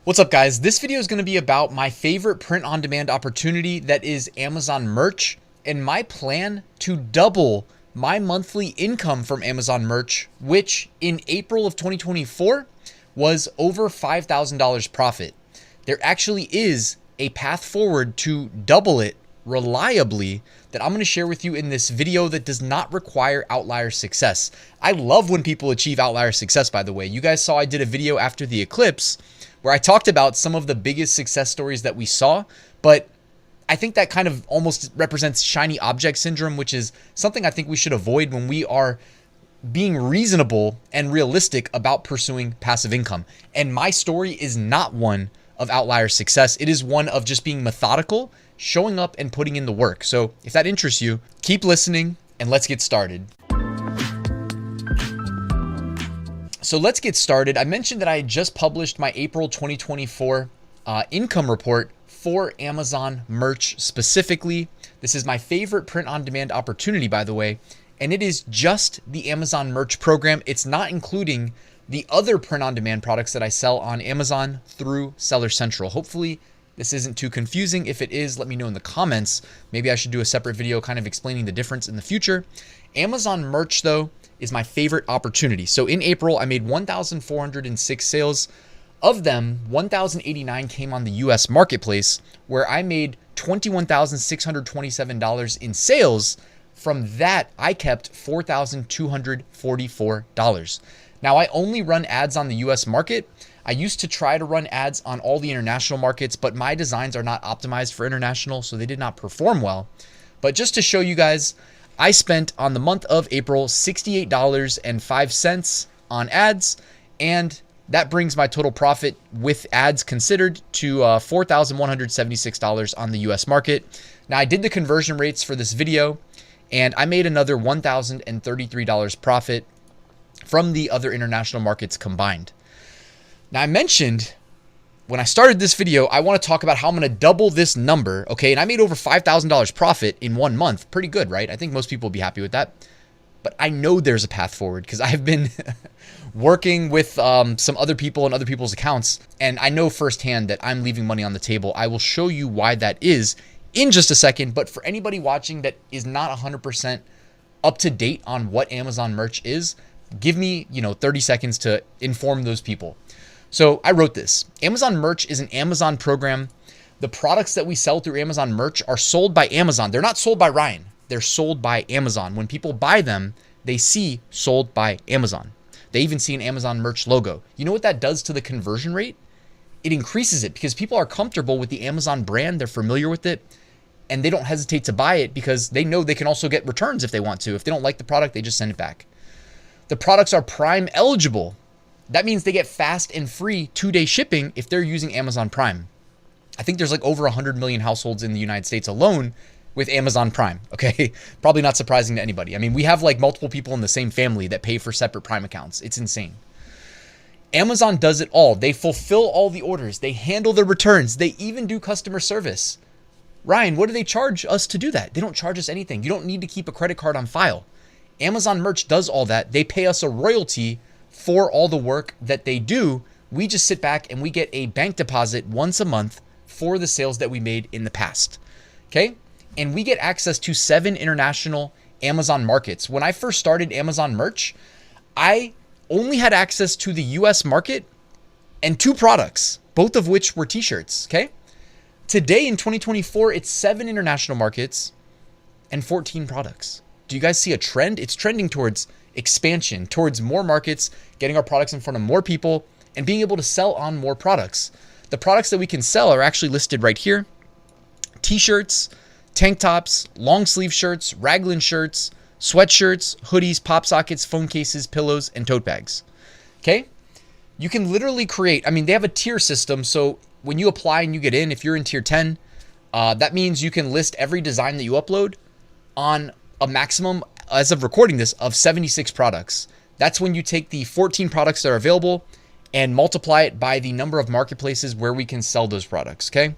What's up, guys? This video is going to be about my favorite print-on-demand opportunity, that is Amazon merch, and my plan to double my monthly income from Amazon merch, which in April of 2024 was over $5,000 profit. There actually is a path forward to double it reliably that I'm going to share with you in this video that does not require outlier success. I love when people achieve outlier success, by the way. You guys saw I did a video after the eclipse where I talked about some of the biggest success stories that we saw, but I think that kind of almost represents shiny object syndrome, which is something I think we should avoid when we are being reasonable and realistic about pursuing passive income. And my story is not one of outlier success. It is one of just being methodical, showing up and putting in the work. So if that interests you, keep listening and let's get started. So let's get started. I mentioned that I had just published my April 2024 income report for Amazon merch specifically. This is my favorite print-on-demand opportunity, by the way, and it is just the Amazon merch program. It's not including the other print-on-demand products that I sell on Amazon through Seller Central. Hopefully this isn't too confusing. If it is, let me know in the comments. Maybe I should do a separate video kind of explaining the difference in the future. Amazon merch, though, is my favorite opportunity. So in April, I made 1,406 sales. Of them, 1,089 came on the US marketplace, where I made $21,627 in sales. From that, I kept $4,244. Now, I only run ads on the US market. I used to try to run ads on all the international markets, but my designs are not optimized for international, so they did not perform well. But just to show you guys, I spent on the month of April $68.05 on ads, and that brings my total profit with ads considered to $4,176 on the US market. Now, I did the conversion rates for this video, and I made another $1,033 profit from the other international markets combined. Now, I mentioned when I started this video, I want to talk about how I'm going to double this number, okay? And I made over $5,000 profit in 1 month. Pretty good, right? I think most people will be happy with that. But I know there's a path forward because I've been working with some other people and other people's accounts, and I know firsthand that I'm leaving money on the table. I will show you why that is in just a second. But for anybody watching that is not 100% up to date on what Amazon merch is, give me, 30 seconds to inform those people. So I wrote this. Amazon merch is an Amazon program. The products that we sell through Amazon merch are sold by Amazon. They're not sold by Ryan. They're sold by Amazon. When people buy them, they see sold by Amazon. They even see an Amazon merch logo. You know what that does to the conversion rate? It increases it because people are comfortable with the Amazon brand. They're familiar with it, and they don't hesitate to buy it because they know they can also get returns if they want to. If they don't like the product, they just send it back. The products are Prime eligible. That means they get fast and free 2-day shipping if they're using Amazon Prime. I think there's like over 100 million households in the United States alone with Amazon Prime, okay? Probably not surprising to anybody. I mean, we have like multiple people in the same family that pay for separate Prime accounts. It's insane. Amazon does it all. They fulfill all the orders. They handle the returns. They even do customer service. Ryan, what do they charge us to do that? They don't charge us anything. You don't need to keep a credit card on file. Amazon merch does all that. They pay us a royalty for all the work that they do. We just sit back and we get a bank deposit once a month for the sales that we made in the past, okay? And we get access to 7 international Amazon markets. When I first started Amazon merch, I only had access to the US market and 2 products, both of which were t-shirts, okay? Today in 2024, it's 7 international markets and 14 products. Do you guys see a trend? It's trending towards expansion, towards more markets, getting our products in front of more people, and being able to sell on more products. The products that we can sell are actually listed right here. T-shirts, tank tops, long sleeve shirts, raglan shirts, sweatshirts, hoodies, pop sockets, phone cases, pillows, and tote bags. Okay? You can literally create, they have a tier system. So when you apply and you get in, if you're in tier 10, that means you can list every design that you upload on a maximum, as of recording this, of 76 products. That's when you take the 14 products that are available and multiply it by the number of marketplaces where we can sell those products, okay?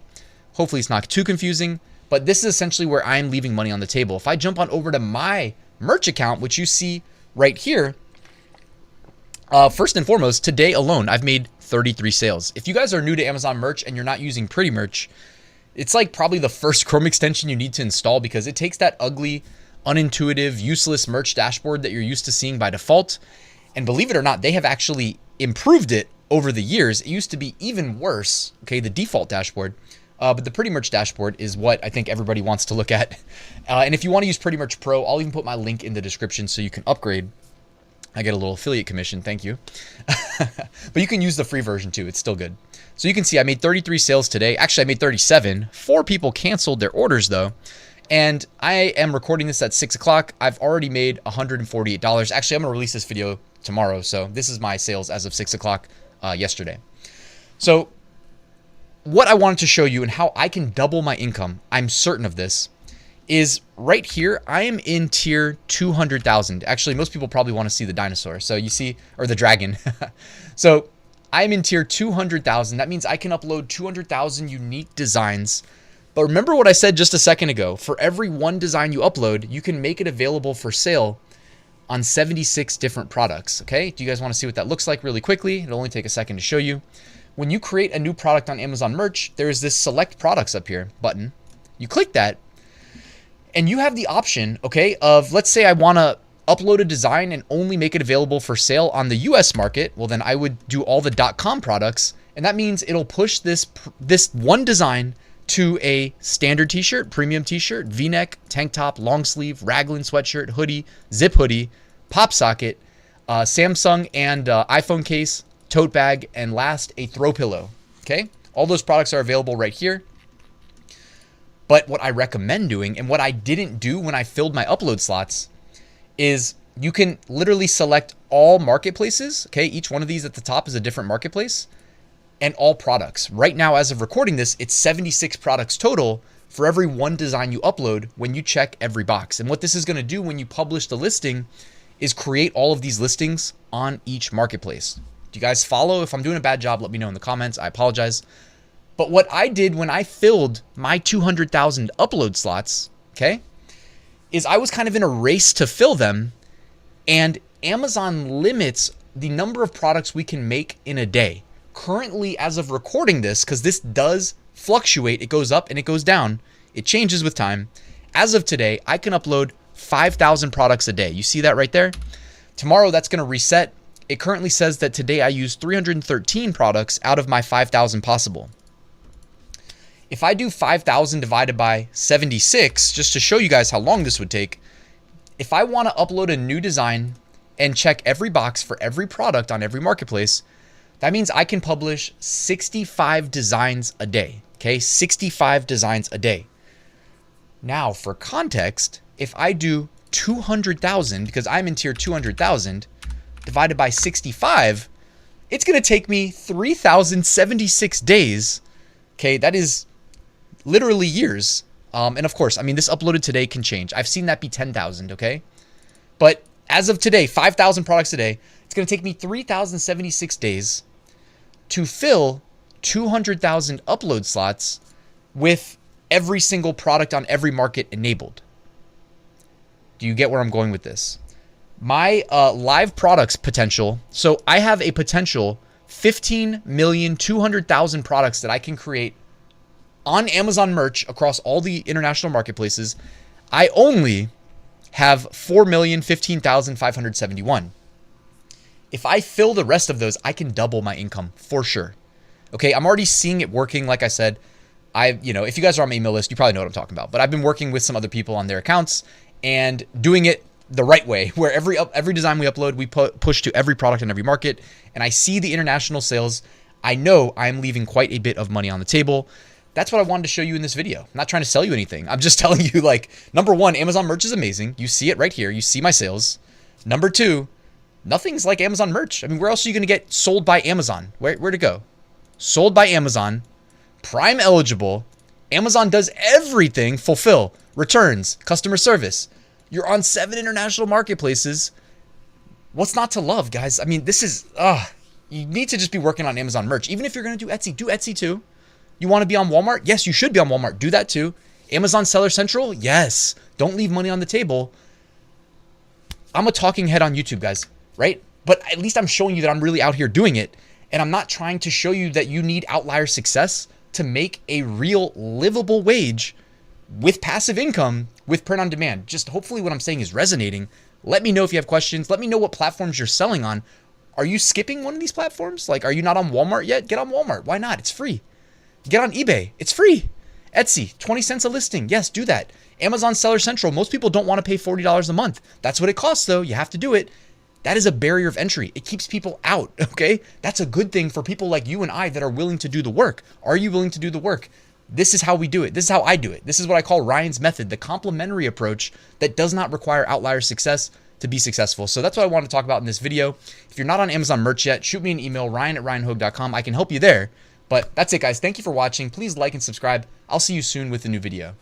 Hopefully it's not too confusing, but this is essentially where I'm leaving money on the table. If I jump on over to my merch account, which you see right here, first and foremost, today alone, I've made 33 sales. If you guys are new to Amazon merch and you're not using Pretty Merch, it's like probably the first Chrome extension you need to install, because it takes that ugly, unintuitive, useless merch dashboard that you're used to seeing by default. And believe it or not, they have actually improved it over the years. It used to be even worse, okay, the default dashboard. But the Pretty Merch dashboard is what I think everybody wants to look at. And if you want to use Pretty Merch Pro, I'll even put my link in the description so you can upgrade. I get a little affiliate commission, thank you. But you can use the free version too, it's still good. So you can see I made 33 sales today. Actually, I made 37. 4 people canceled their orders though. And I am recording this at 6 o'clock. I've already made $148. Actually, I'm gonna release this video tomorrow. So this is my sales as of 6 o'clock yesterday. So what I wanted to show you and how I can double my income, I'm certain of this, is right here. I am in tier 200,000. Actually, most people probably want to see the dinosaur. So you see, or the dragon. So I'm in tier 200,000. That means I can upload 200,000 unique designs. But remember what I said just a second ago. For every one design you upload, you can make it available for sale on 76 different products. Okay, do you guys want to see what that looks like really quickly? It'll only take a second to show you. When you create a new product on Amazon merch, there is this select products up here button. You click that and you have the option, okay, of, let's say I want to upload a design and only make it available for sale on the US market. Well, then I would do all the .com products, and that means it'll push this one design to a standard t-shirt, premium t-shirt, v-neck, tank top, long sleeve, raglan sweatshirt, hoodie, zip hoodie, pop socket, Samsung and iPhone case, tote bag, and last, a throw pillow. Okay, all those products are available right here. But what I recommend doing, and what I didn't do when I filled my upload slots, is you can literally select all marketplaces. Okay, each one of these at the top is a different marketplace, and all products. Right now, as of recording this, it's 76 products total for every one design you upload when you check every box. And what this is going to do when you publish the listing is create all of these listings on each marketplace. Do you guys follow? If I'm doing a bad job, let me know in the comments. I apologize. But what I did when I filled my 200,000 upload slots, okay, is I was kind of in a race to fill them, and Amazon limits the number of products we can make in a day. Currently, as of recording this, because this does fluctuate, it goes up and it goes down, it changes with time. As of today, I can upload 5,000 products a day. You see that right there? Tomorrow, that's going to reset. It currently says that today I used 313 products out of my 5,000 possible. If I do 5,000 divided by 76, just to show you guys how long this would take, if I want to upload a new design and check every box for every product on every marketplace, that means I can publish 65 designs a day. Okay, 65 designs a day. Now, for context, if I do 200,000, because I'm in tier 200,000, divided by 65, it's going to take me 3,076 days. Okay, that is literally years. And of course, I mean, this uploaded today can change. I've seen that be 10,000, okay? But as of today, 5,000 products a day, it's going to take me 3,076 days to fill 200,000 upload slots with every single product on every market enabled. Do you get where I'm going with this? My live products potential, so I have a potential 15,200,000 products that I can create on Amazon merch across all the international marketplaces. I only have 4,015,571. If I fill the rest of those, I can double my income for sure. Okay, I'm already seeing it working. Like I said, if you guys are on my email list, you probably know what I'm talking about. But I've been working with some other people on their accounts and doing it the right way, where every design we upload, we push to every product in every market. And I see the international sales. I know I'm leaving quite a bit of money on the table. That's what I wanted to show you in this video. I'm not trying to sell you anything. I'm just telling you, like, number one, Amazon merch is amazing. You see it right here. You see my sales. Number two, nothing's like Amazon merch. I mean, where else are you going to get sold by Amazon? Where to go? Sold by Amazon, Prime eligible. Amazon does everything, fulfill, returns, customer service. You're on 7 international marketplaces. What's not to love, guys? I mean, this is, you need to just be working on Amazon merch. Even if you're going to do Etsy too. You want to be on Walmart? Yes, you should be on Walmart. Do that too. Amazon Seller Central? Yes. Don't leave money on the table. I'm a talking head on YouTube, guys, right? But at least I'm showing you that I'm really out here doing it. And I'm not trying to show you that you need outlier success to make a real livable wage with passive income with print on demand. Just hopefully what I'm saying is resonating. Let me know if you have questions. Let me know what platforms you're selling on. Are you skipping one of these platforms? Like, are you not on Walmart yet? Get on Walmart. Why not? It's free. Get on eBay. It's free. Etsy, 20 cents a listing. Yes, do that. Amazon Seller Central. Most people don't want to pay $40 a month. That's what it costs, though. You have to do it. That is a barrier of entry. It keeps people out, okay? That's a good thing for people like you and I that are willing to do the work. Are you willing to do the work? This is how we do it. This is how I do it. This is what I call Ryan's method, the complementary approach that does not require outlier success to be successful. So that's what I want to talk about in this video. If you're not on Amazon merch yet, shoot me an email, ryan@ryanhogue.com. I can help you there. But that's it, guys. Thank you for watching. Please like and subscribe. I'll see you soon with a new video.